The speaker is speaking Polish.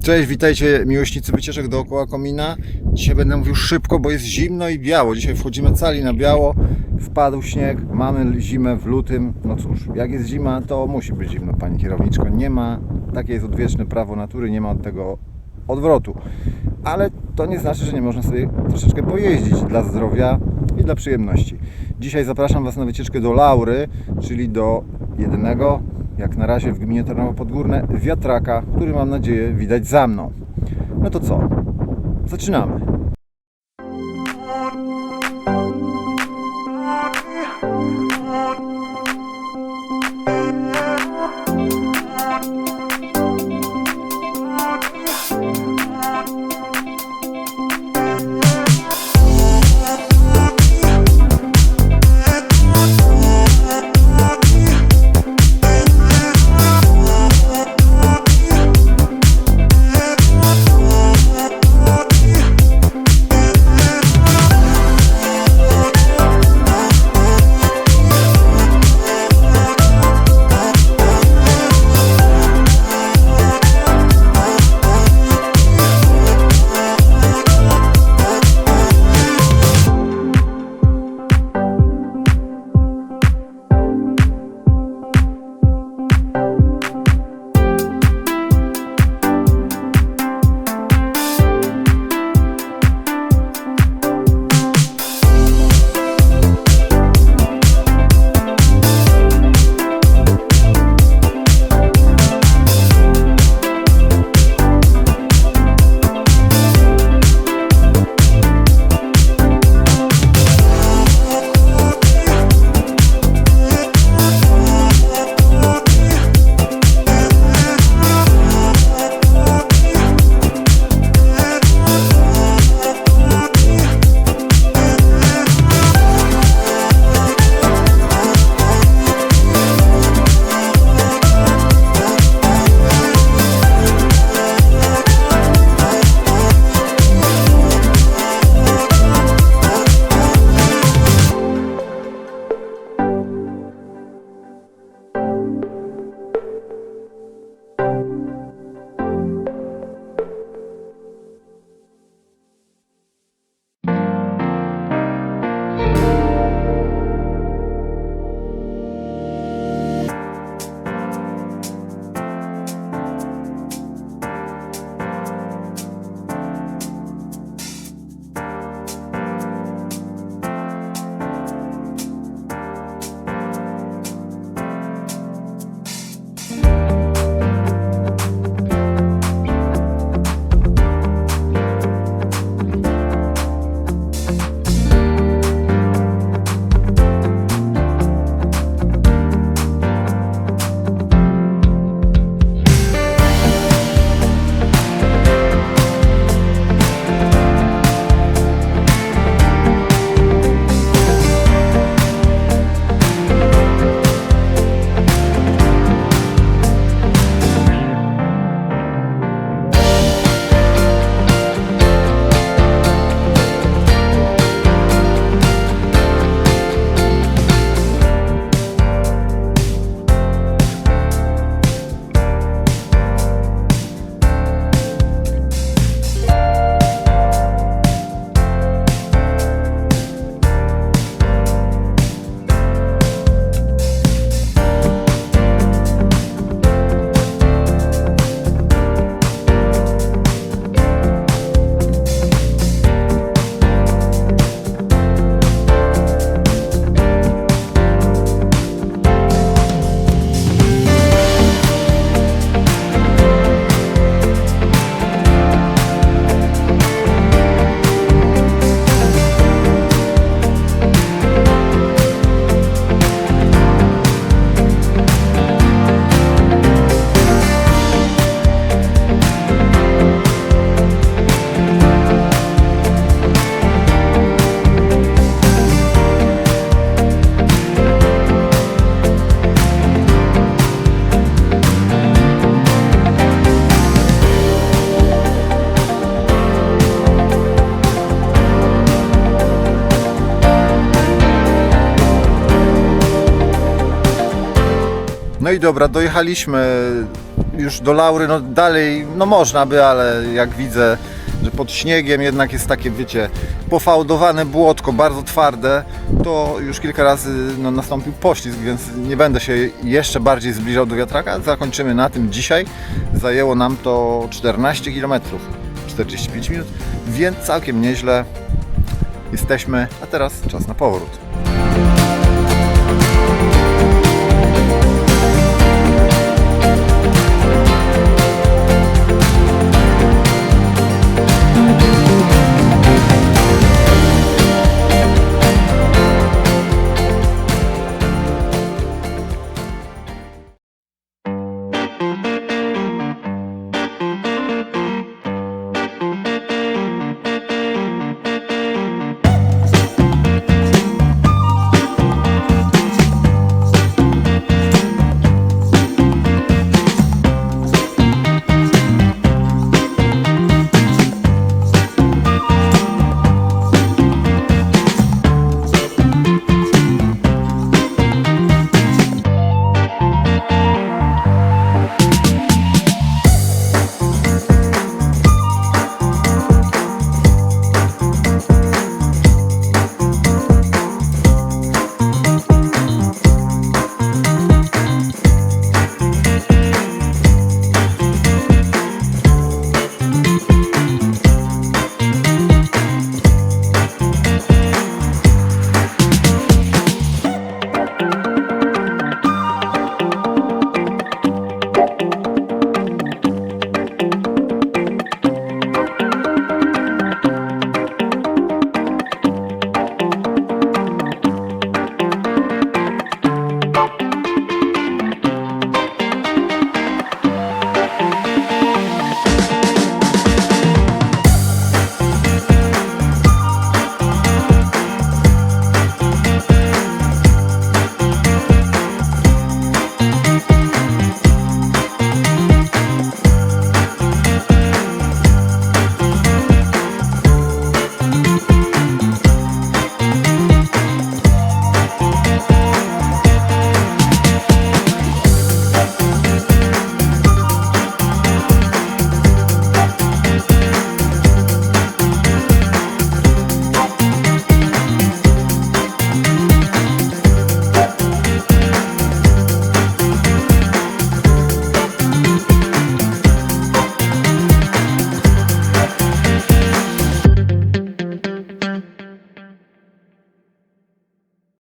Cześć, witajcie miłośnicy wycieczek dookoła komina. Dzisiaj będę mówił szybko, bo jest zimno i biało. Dzisiaj wchodzimy cali na biało. Wpadł śnieg, mamy zimę w lutym. No cóż, jak jest zima, to musi być zimno, pani kierowniczko. Nie ma, takie jest odwieczne prawo natury, nie ma od tego odwrotu. Ale to nie znaczy, że nie można sobie troszeczkę pojeździć dla zdrowia i dla przyjemności. Dzisiaj zapraszam Was na wycieczkę do Laury, czyli do jedynego, jak na razie w gminie Tarnowo Podgórne, wiatraka, który mam nadzieję widać za mną. No to co? Zaczynamy! No i dobra, dojechaliśmy już do Laury, no dalej, no można by, ale jak widzę, że pod śniegiem jednak jest takie, wiecie, pofałdowane błotko, bardzo twarde, to już kilka razy no, nastąpił poślizg, więc nie będę się jeszcze bardziej zbliżał do wiatraka. Zakończymy na tym dzisiaj. Zajęło nam to 14 km, 45 minut, więc całkiem nieźle jesteśmy, a teraz czas na powrót.